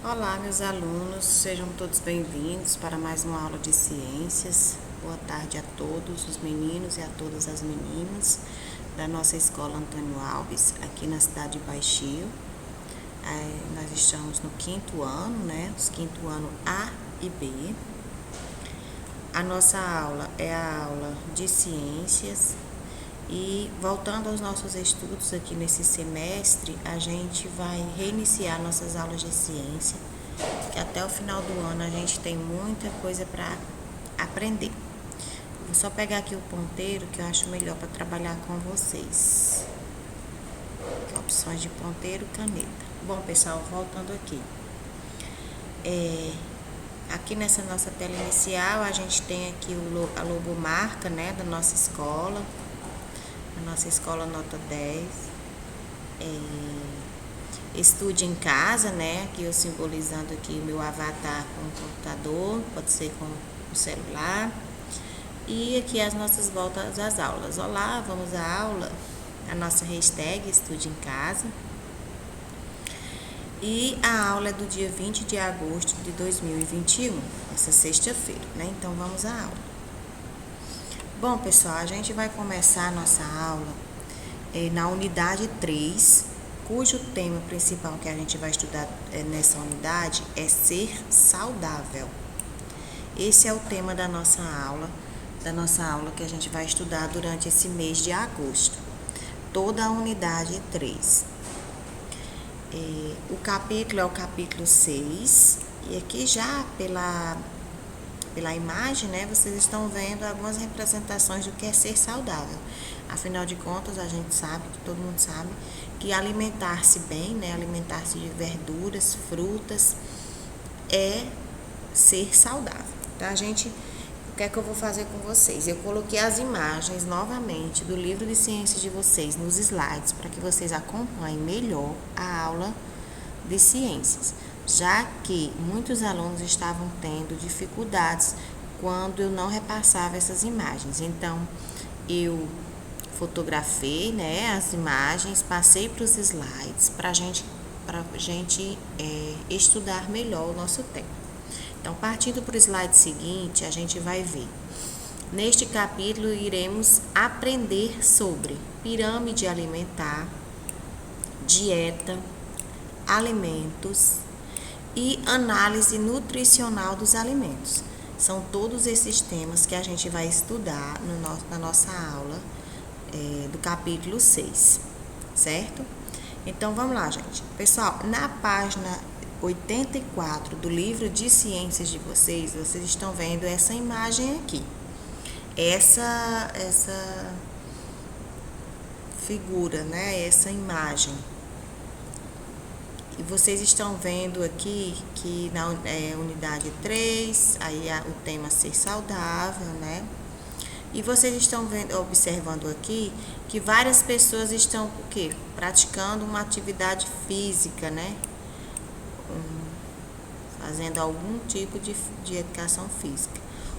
Olá, meus alunos, sejam todos bem-vindos para mais uma aula de ciências. Boa tarde a todos os meninos e a todas as meninas da nossa escola Antônio Alves, aqui na cidade de Baixio. Nós estamos no quinto ano, os quinto ano A e B. A nossa aula é a aula de ciências. E voltando aos nossos estudos aqui nesse semestre, a gente vai reiniciar nossas aulas de ciência, que até o final do ano a gente tem muita coisa para aprender. Vou só pegar aqui o ponteiro que eu acho melhor para trabalhar com vocês. Opções de ponteiro, caneta. Bom, pessoal, voltando aqui. Aqui nessa nossa tela inicial, a gente tem aqui a logomarca, da nossa escola. A nossa escola nota 10. Estude em casa, aqui eu simbolizando aqui meu avatar com o computador, pode ser com o celular. E aqui as nossas voltas às aulas. Olá, vamos à aula. A nossa hashtag Estude em Casa. E a aula é do dia 20 de agosto de 2021, essa sexta-feira, Então vamos à aula. Bom, pessoal, a gente vai começar a nossa aula na unidade 3, cujo tema principal que a gente vai estudar nessa unidade é ser saudável. Esse é o tema da nossa aula que a gente vai estudar durante esse mês de agosto. Toda a unidade 3. O capítulo é o capítulo 6, e aqui já pela imagem, vocês estão vendo algumas representações do que é ser saudável. Afinal de contas, a gente sabe, que todo mundo sabe, que alimentar-se bem, alimentar-se de verduras, frutas, é ser saudável. Tá, gente? O que é que eu vou fazer com vocês? Eu coloquei as imagens novamente do livro de ciências de vocês nos slides, para que vocês acompanhem melhor a aula de ciências, já que muitos alunos estavam tendo dificuldades quando eu não repassava essas imagens. Então, eu fotografei as imagens, passei para os slides para a gente estudar melhor o nosso tema. Então, partindo para o slide seguinte, a gente vai ver. Neste capítulo, iremos aprender sobre pirâmide alimentar, dieta, alimentos e análise nutricional dos alimentos. São todos esses temas que a gente vai estudar na nossa aula do capítulo 6, certo? Então, vamos lá, gente. Pessoal, na página 84 do livro de ciências de vocês estão vendo essa imagem aqui. Essa figura, essa imagem. E vocês estão vendo aqui que na unidade 3, aí o tema ser saudável, E vocês estão observando aqui que várias pessoas estão praticando uma atividade física, fazendo algum tipo de educação física.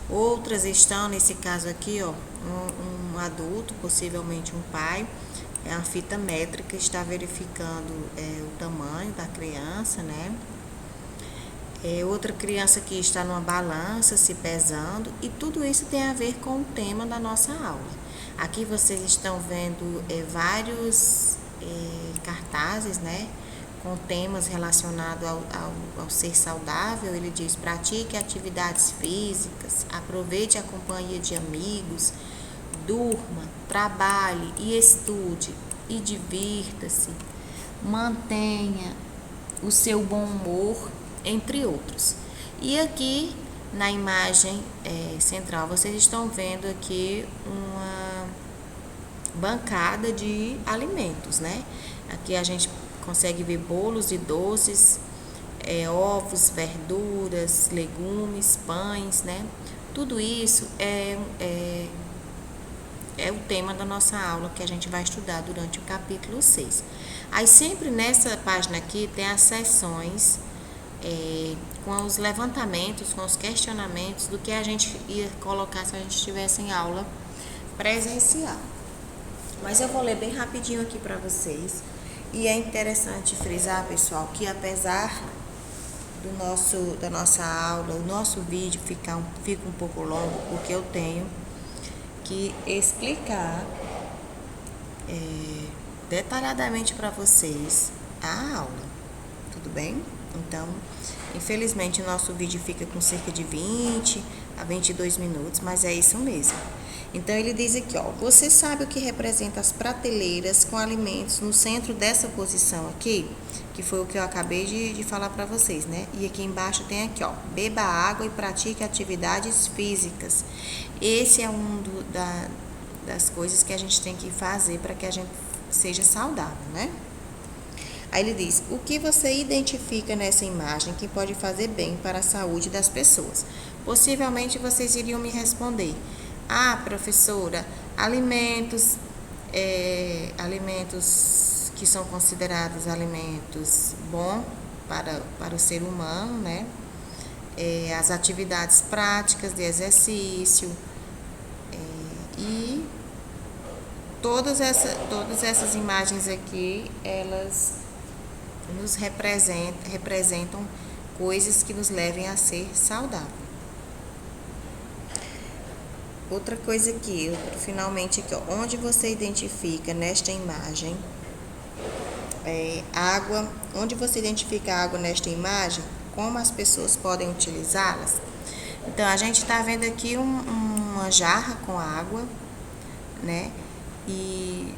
Outras estão, nesse caso aqui, um adulto, possivelmente um pai, a fita métrica está verificando o tamanho da criança, outra criança aqui está numa balança se pesando, e tudo isso tem a ver com o tema da nossa aula. Aqui vocês estão vendo vários cartazes, com temas relacionados ao ser saudável. Ele diz: pratique atividades físicas, aproveite a companhia de amigos, durma, trabalhe e estude e divirta-se, mantenha o seu bom humor, entre outros. E aqui na imagem central vocês estão vendo aqui uma bancada de alimentos, Aqui a gente consegue ver bolos e doces, ovos, verduras, legumes, pães, Tudo isso é o tema da nossa aula que a gente vai estudar durante o capítulo 6. Aí sempre nessa página aqui tem as seções com os levantamentos, com os questionamentos do que a gente ia colocar se a gente estivesse em aula presencial. Mas eu vou ler bem rapidinho aqui para vocês. E é interessante frisar, pessoal, que apesar da nossa aula, o nosso vídeo fica um pouco longo, porque eu tenho que explicar detalhadamente para vocês a aula, tudo bem? Então, infelizmente, o nosso vídeo fica com cerca de 20 a 22 minutos, mas é isso mesmo. Então, ele diz aqui, ó, você sabe o que representa as prateleiras com alimentos no centro dessa posição aqui? Que foi o que eu acabei de falar para vocês, né? E aqui embaixo tem aqui, ó, beba água e pratique atividades físicas. Esse é das coisas que a gente tem que fazer para que a gente seja saudável, né? Aí ele diz, o que você identifica nessa imagem que pode fazer bem para a saúde das pessoas? Possivelmente vocês iriam me responder, professora, alimentos que são considerados alimentos bons para o ser humano, né? As atividades práticas de exercício e todas essas imagens aqui, elas nos representam coisas que nos levem a ser saudável. Outra coisa aqui, finalmente aqui, ó, onde você identifica nesta imagem água, onde você identifica a água nesta imagem, como as pessoas podem utilizá-las. Então, a gente está vendo aqui uma jarra com água, né? E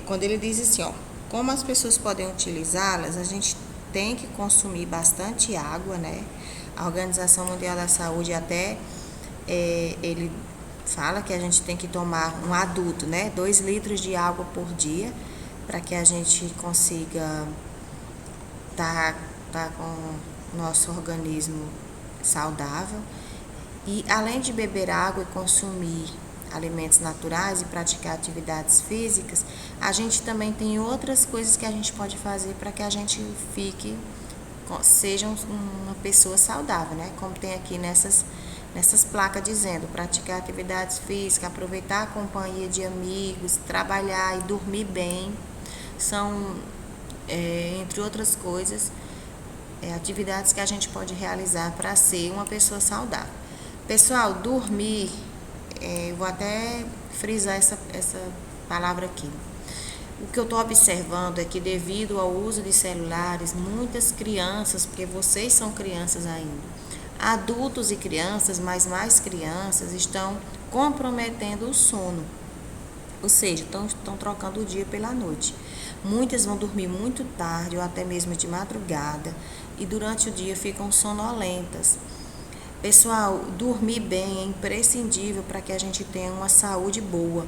quando ele diz assim, ó, como as pessoas podem utilizá-las, a gente tem que consumir bastante água, né? A Organização Mundial da Saúde até ele fala que a gente tem que tomar, um adulto, né, 2 litros de água por dia, para que a gente consiga tá com o nosso organismo saudável. E além de beber água e consumir alimentos naturais e praticar atividades físicas, a gente também tem outras coisas que a gente pode fazer para que a gente seja uma pessoa saudável, né? Como tem aqui nessas placas dizendo, praticar atividades físicas, aproveitar a companhia de amigos, trabalhar e dormir bem, são, entre outras coisas, atividades que a gente pode realizar para ser uma pessoa saudável. Pessoal, dormir, vou até frisar essa palavra aqui. O que eu estou observando é que devido ao uso de celulares, muitas crianças, porque vocês são crianças ainda, adultos e crianças, mas mais crianças, estão comprometendo o sono. Ou seja, estão trocando o dia pela noite. Muitas vão dormir muito tarde ou até mesmo de madrugada e durante o dia ficam sonolentas. Pessoal, dormir bem é imprescindível para que a gente tenha uma saúde boa.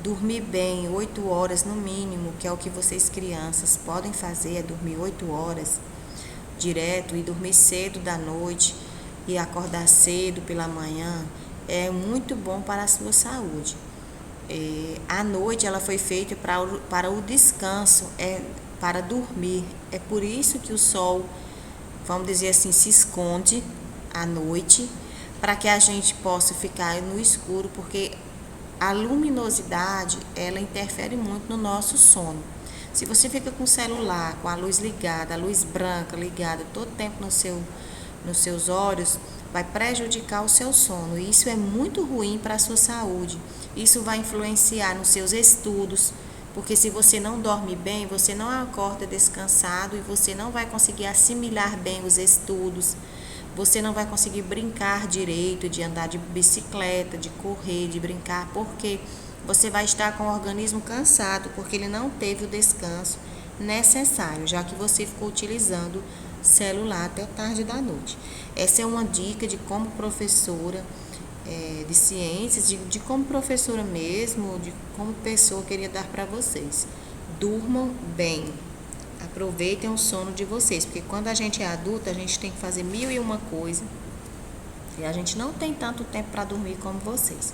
Dormir bem, 8 horas no mínimo, que é o que vocês crianças podem fazer, é dormir 8 horas direto e dormir cedo da noite e acordar cedo pela manhã, é muito bom para a sua saúde. A noite ela foi feita para o descanso, para dormir. É por isso que o sol, vamos dizer assim, se esconde à noite, para que a gente possa ficar no escuro, porque a luminosidade, ela interfere muito no nosso sono. Se você fica com o celular, com a luz ligada, a luz branca ligada todo tempo nos seus olhos, vai prejudicar o seu sono. E isso é muito ruim para a sua saúde. Isso vai influenciar nos seus estudos, porque se você não dorme bem, você não acorda descansado e você não vai conseguir assimilar bem os estudos. Você não vai conseguir brincar direito, de andar de bicicleta, de correr, de brincar, porque você vai estar com o organismo cansado, porque ele não teve o descanso necessário, já que você ficou utilizando celular até tarde da noite. Essa é uma dica de como professora de ciências, de como professora mesmo, de como pessoa, eu queria dar para vocês. Durmam bem. Aproveitem o sono de vocês, porque quando a gente é adulta, a gente tem que fazer 1001 coisa e a gente não tem tanto tempo para dormir como vocês.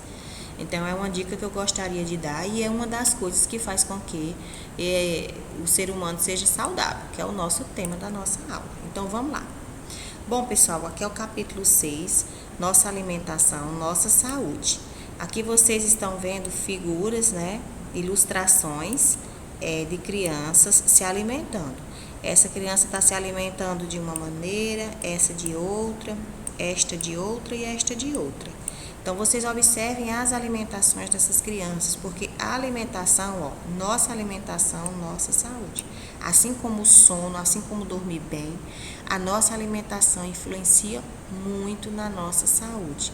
Então, é uma dica que eu gostaria de dar e é uma das coisas que faz com que o ser humano seja saudável, que é o nosso tema da nossa aula. Então, vamos lá. Bom, pessoal, aqui é o capítulo 6, nossa alimentação, nossa saúde. Aqui vocês estão vendo figuras, né, ilustrações de crianças se alimentando. essa criança está se alimentando de uma maneira, essa de outra, esta de outra e esta de outra. Então, vocês observem as alimentações dessas crianças, porque a alimentação, nossa alimentação, nossa saúde. Assim como o sono, assim como dormir bem, a nossa alimentação influencia muito na nossa saúde.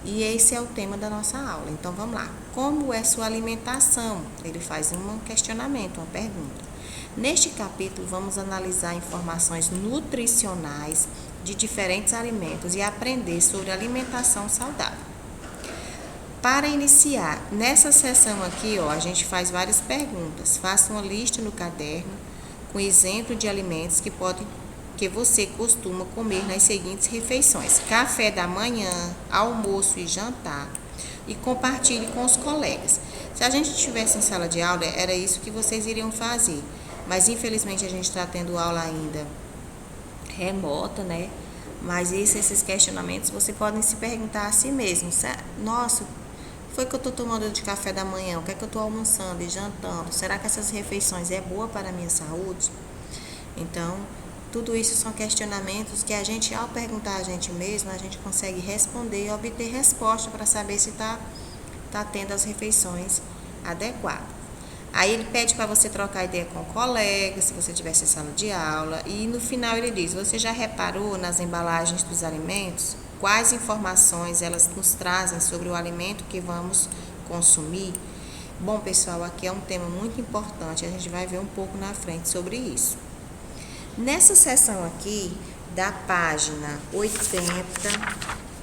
E esse é o tema da nossa aula. Então, vamos lá. Como é sua alimentação? Ele faz um questionamento, uma pergunta. Neste capítulo, vamos analisar informações nutricionais de diferentes alimentos e aprender sobre alimentação saudável. Para iniciar, nessa seção aqui, a gente faz várias perguntas. Faça uma lista no caderno com exemplo de alimentos que você costuma comer nas seguintes refeições: café da manhã, almoço e jantar, e compartilhe com os colegas. Se a gente estivesse em sala de aula, era isso que vocês iriam fazer, mas infelizmente a gente está tendo aula ainda remota, né? Mas esses questionamentos você pode se perguntar a si mesmo: nossa, foi que eu estou tomando de café da manhã? O que é que eu estou almoçando e jantando? Será que essas refeições é boa para a minha saúde? Então, tudo isso são questionamentos que a gente, ao perguntar a gente mesmo, a gente consegue responder e obter resposta para saber se está tendo as refeições adequadas. Aí ele pede para você trocar ideia com o colega, se você tivesse em sala de aula, e no final ele diz: você já reparou nas embalagens dos alimentos? Quais informações elas nos trazem sobre o alimento que vamos consumir? Bom, pessoal, aqui é um tema muito importante, a gente vai ver um pouco na frente sobre isso. Nessa seção aqui, da página 80,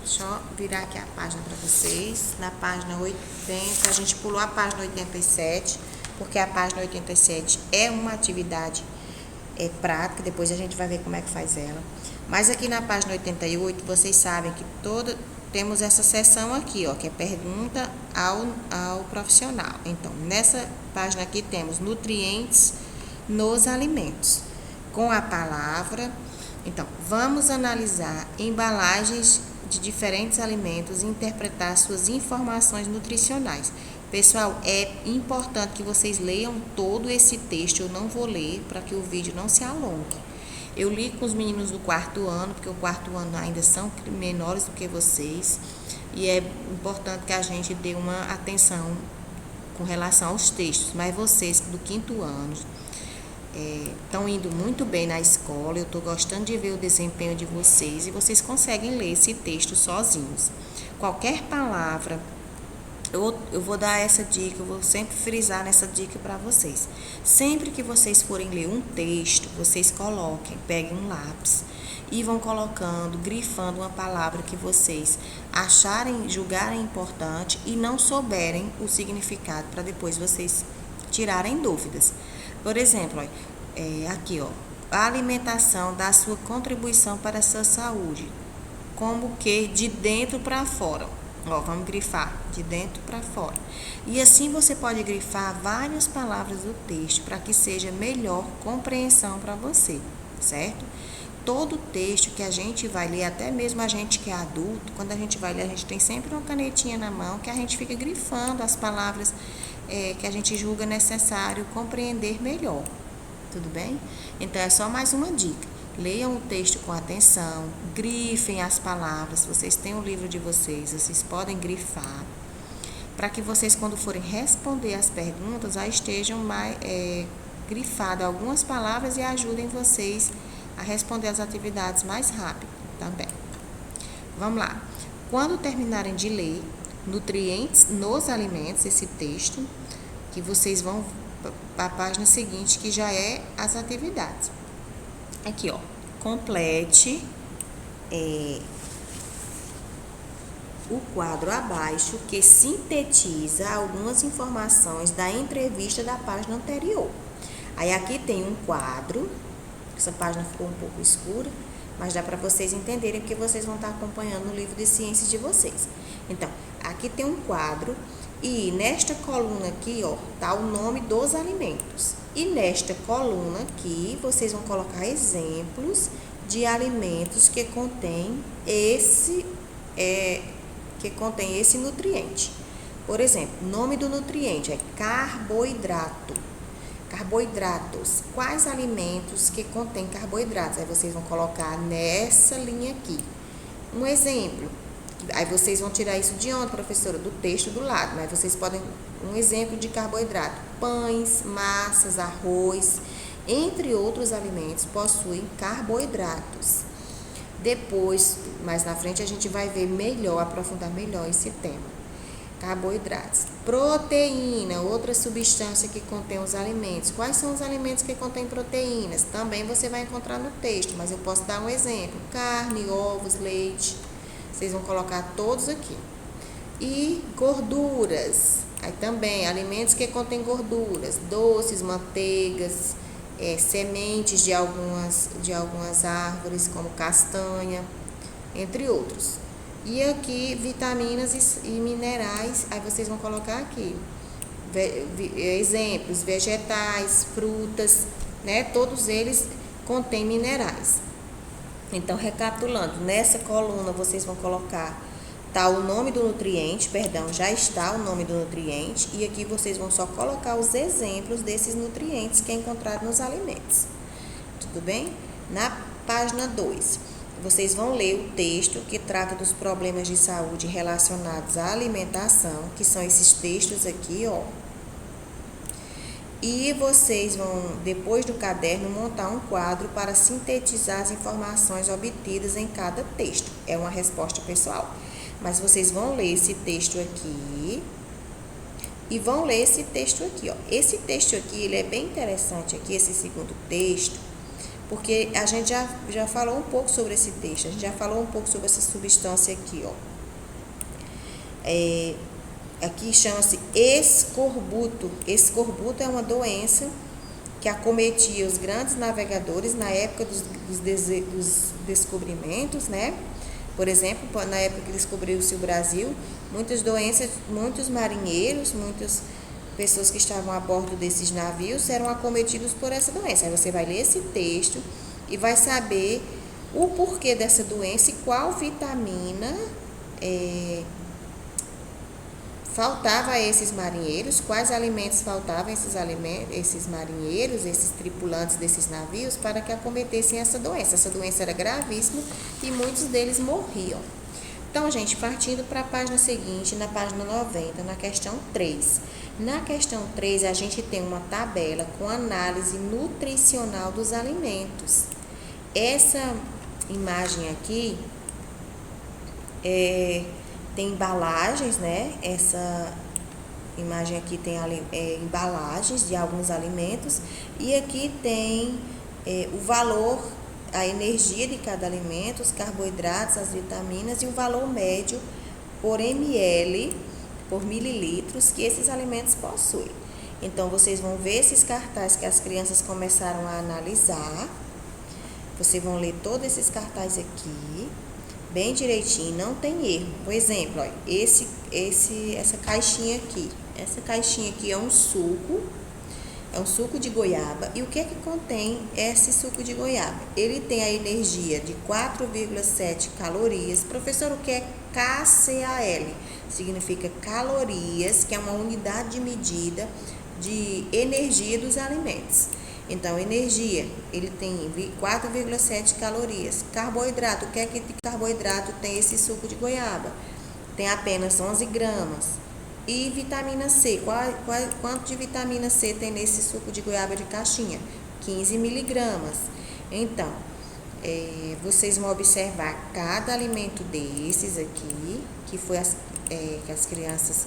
deixa eu virar aqui a página para vocês. Na página 80, a gente pulou a página 87, porque a página 87 é uma atividade prática, depois a gente vai ver como é que faz ela. Mas aqui na página 88, vocês sabem que temos essa seção aqui, que é pergunta ao profissional. Então, nessa página aqui temos nutrientes nos alimentos, com a palavra. Então, vamos analisar embalagens de diferentes alimentos e interpretar suas informações nutricionais. Pessoal, é importante que vocês leiam todo esse texto. Eu não vou ler para que o vídeo não se alongue. Eu li com os meninos do quarto ano, porque o quarto ano ainda são menores do que vocês, e é importante que a gente dê uma atenção com relação aos textos. Mas vocês do quinto ano estão indo muito bem na escola, eu estou gostando de ver o desempenho de vocês, e vocês conseguem ler esse texto sozinhos. Qualquer palavra, eu vou dar essa dica, eu vou sempre frisar nessa dica para vocês. Sempre que vocês forem ler um texto, vocês peguem um lápis e vão colocando, grifando uma palavra que vocês julgarem importante e não souberem o significado, para depois vocês tirarem dúvidas. Por exemplo, aqui, a alimentação dá sua contribuição para a sua saúde, como que de dentro para fora. Vamos grifar de dentro para fora. E assim você pode grifar várias palavras do texto para que seja melhor compreensão para você, certo? Todo texto que a gente vai ler, até mesmo a gente que é adulto, quando a gente vai ler, a gente tem sempre uma canetinha na mão que a gente fica grifando as palavras que a gente julga necessário compreender melhor. Tudo bem? Então, é só mais uma dica. Leiam o texto com atenção, grifem as palavras. Vocês têm o livro de vocês podem grifar, para que vocês, quando forem responder as perguntas, já estejam grifadas algumas palavras e ajudem vocês a responder as atividades mais rápido também. Vamos lá. Quando terminarem de ler nutrientes nos alimentos, esse texto, que vocês vão para a página seguinte, que já é as atividades. Aqui, complete o quadro abaixo, que sintetiza algumas informações da entrevista da página anterior. Aí aqui tem um quadro, essa página ficou um pouco escura, mas dá para vocês entenderem, porque vocês vão estar acompanhando no livro de ciências de vocês. Então, aqui tem um quadro, e nesta coluna aqui, tá o nome dos alimentos. E nesta coluna aqui, vocês vão colocar exemplos de alimentos que contém esse nutriente. Por exemplo, o nome do nutriente é carboidrato. Carboidratos. Quais alimentos que contêm carboidratos? Aí vocês vão colocar nessa linha aqui. Um exemplo. Aí vocês vão tirar isso de onde, professora? Do texto do lado. Mas vocês podem... Um exemplo de carboidrato. Pães, massas, arroz, entre outros alimentos, possuem carboidratos. Depois, mais na frente, a gente vai ver melhor, aprofundar melhor esse tema. Carboidratos. Proteína, outra substância que contém os alimentos. Quais são os alimentos que contêm proteínas? Também você vai encontrar no texto, mas eu posso dar um exemplo. Carne, ovos, leite. Vocês vão colocar todos aqui. E gorduras. Aí também, alimentos que contêm gorduras. Doces, manteigas, sementes de algumas árvores, como castanha, entre outros. E aqui, vitaminas e minerais, aí vocês vão colocar aqui, exemplos, vegetais, frutas, né? Todos eles contêm minerais. Então, recapitulando, nessa coluna vocês vão colocar, tá o nome do nutriente, perdão, já está o nome do nutriente, e aqui vocês vão só colocar os exemplos desses nutrientes que é encontrado nos alimentos. Tudo bem? Na página 2. Vocês vão ler o texto que trata dos problemas de saúde relacionados à alimentação, que são esses textos aqui, ó. E vocês vão, depois do caderno, montar um quadro para sintetizar as informações obtidas em cada texto. É uma resposta pessoal. Mas vocês vão ler esse texto aqui e vão ler esse texto aqui, ó. Esse texto aqui, ele é bem interessante aqui, esse segundo texto, porque a gente já falou um pouco sobre esse texto, a gente já falou um pouco sobre essa substância aqui, ó. Aqui chama-se escorbuto. Escorbuto é uma doença que acometia os grandes navegadores na época dos descobrimentos, né? Por exemplo, na época que descobriu-se o Brasil, muitos marinheiros, muitas pessoas que estavam a bordo desses navios eram acometidos por essa doença. Aí você vai ler esse texto e vai saber o porquê dessa doença e qual vitamina faltava a esses marinheiros, quais alimentos faltavam a esses marinheiros, esses tripulantes desses navios, para que acometessem essa doença. Essa doença era gravíssima e muitos deles morriam. Então, gente, partindo para a página seguinte, na página 90, na questão 3. Na questão 3, a gente tem uma tabela com análise nutricional dos alimentos. Essa imagem aqui tem embalagens, né? Essa imagem aqui tem embalagens de alguns alimentos e aqui tem o valor, a energia de cada alimento, os carboidratos, as vitaminas e o valor médio por ml, por mililitros que esses alimentos possuem. Então, vocês vão ver esses cartazes que as crianças começaram a analisar. Vocês vão ler todos esses cartazes aqui, bem direitinho, não tem erro. Por exemplo, ó, essa caixinha aqui. Essa caixinha aqui é um suco de goiaba. E o que é que contém esse suco de goiaba? Ele tem a energia de 4,7 calorias. Professor, o que é KCAL? Significa calorias, que é uma unidade de medida de energia dos alimentos. Então, energia, ele tem 4,7 calorias. Carboidrato, o que é que de carboidrato tem esse suco de goiaba? Tem apenas 11 gramas. E vitamina C, quanto de vitamina C tem nesse suco de goiaba de caixinha? 15 miligramas. Então, vocês vão observar cada alimento desses aqui, que as crianças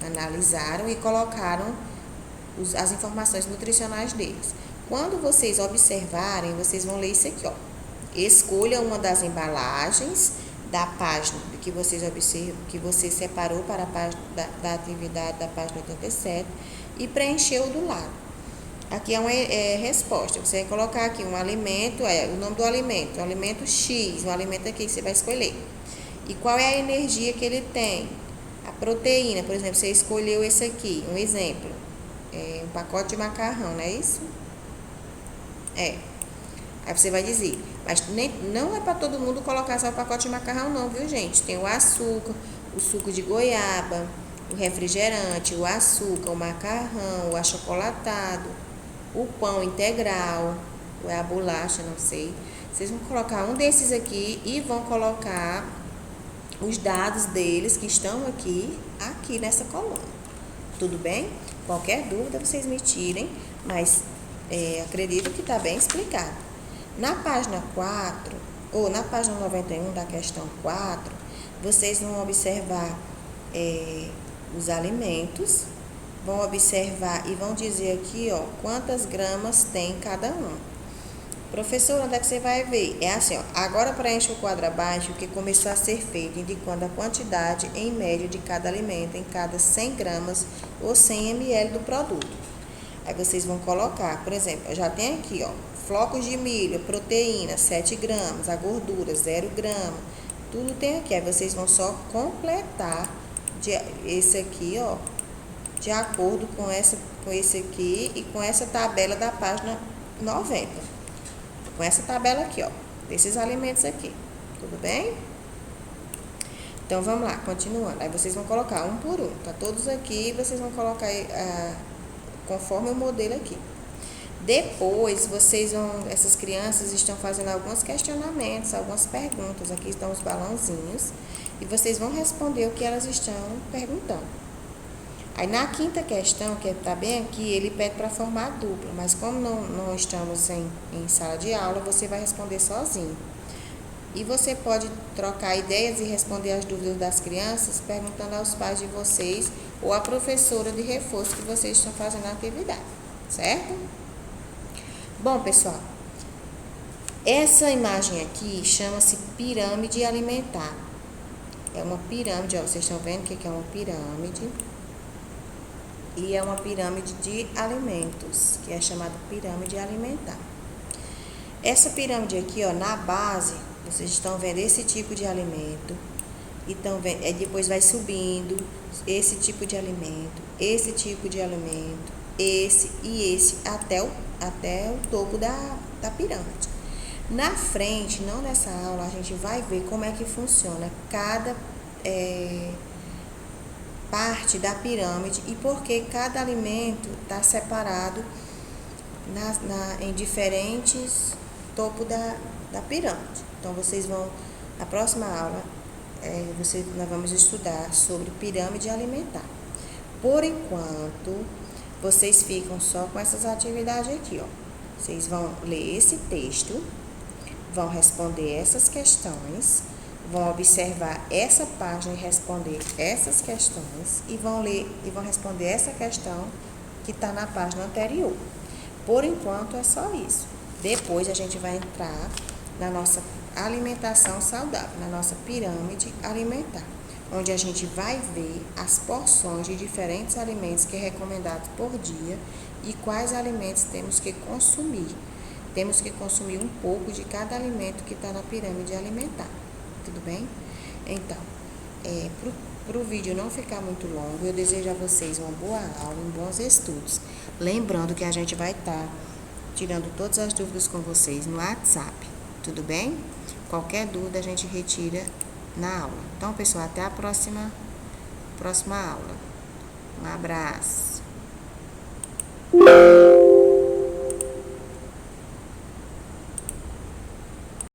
analisaram e colocaram as informações nutricionais deles. Quando vocês observarem, vocês vão ler isso aqui, ó. Escolha uma das embalagens da página que vocês observam, que você separou para a página da atividade da página 87 e preencheu do lado. Aqui é uma resposta. Você vai colocar aqui um alimento, o nome do alimento, o alimento X, o alimento aqui que você vai escolher. E qual é a energia que ele tem? A proteína, por exemplo, você escolheu esse aqui, um exemplo. Um pacote de macarrão, não é isso? Aí você vai dizer, mas não é para todo mundo colocar só o pacote de macarrão não, viu, gente? Tem o açúcar, o suco de goiaba, o refrigerante, o açúcar, o macarrão, o achocolatado, o pão integral, ou é a bolacha, não sei. Vocês vão colocar um desses aqui e vão colocar os dados deles que estão aqui nessa coluna. Tudo bem? Qualquer dúvida vocês me tirem, mas acredito que está bem explicado. Na página 4, ou na página 91 da questão 4, vocês vão observar os alimentos, vão observar e vão dizer aqui, ó, quantas gramas tem cada um. Professor, onde é que você vai ver? É assim, ó, agora preenche o quadro abaixo que começou a ser feito, indicando a quantidade em média de cada alimento em cada 100 gramas ou 100 ml do produto. Aí vocês vão colocar, por exemplo, eu já tenho aqui, ó, flocos de milho, proteína, 7 gramas, a gordura, 0 grama, tudo tem aqui. Aí vocês vão só completar esse aqui, ó, de acordo com esse aqui e com essa tabela da página 90. Com essa tabela aqui, ó, desses alimentos aqui, tudo bem? Então, vamos lá, continuando. Aí vocês vão colocar um por um, tá todos aqui, vocês vão colocar conforme o modelo aqui. Depois, essas crianças estão fazendo alguns questionamentos, algumas perguntas. Aqui estão os balãozinhos e vocês vão responder o que elas estão perguntando. Aí, na quinta questão, que está bem aqui, ele pede para formar dupla, mas como não estamos em sala de aula, você vai responder sozinho. E você pode trocar ideias e responder as dúvidas das crianças, perguntando aos pais de vocês ou à professora de reforço que vocês estão fazendo a atividade, certo? Bom, pessoal, essa imagem aqui chama-se pirâmide alimentar. É uma pirâmide, ó, vocês estão vendo o que é uma pirâmide? E é uma pirâmide de alimentos, que é chamada pirâmide alimentar. Essa pirâmide aqui, ó, na base, vocês estão vendo esse tipo de alimento, e depois vai subindo esse tipo de alimento, esse tipo de alimento, esse e esse, até o topo da pirâmide. Na frente, não nessa aula, a gente vai ver como é que funciona cada parte da pirâmide e por que cada alimento está separado em diferentes topos da pirâmide. Então, vocês vão, na próxima aula, nós vamos estudar sobre pirâmide alimentar. Por enquanto, vocês ficam só com essas atividades aqui, ó. Vocês vão ler esse texto, vão responder essas questões, vão observar essa página e responder essas questões e vão ler e vão responder essa questão que está na página anterior. Por enquanto é só isso. Depois a gente vai entrar na nossa alimentação saudável, na nossa pirâmide alimentar, onde a gente vai ver as porções de diferentes alimentos que é recomendado por dia e quais alimentos temos que consumir. Temos que consumir um pouco de cada alimento que está na pirâmide alimentar. Tudo bem? Então, para o vídeo não ficar muito longo, eu desejo a vocês uma boa aula e bons estudos. Lembrando que a gente vai estar tirando todas as dúvidas com vocês no WhatsApp. Tudo bem? Qualquer dúvida a gente retira na aula. Então, pessoal, até a próxima aula. Um abraço.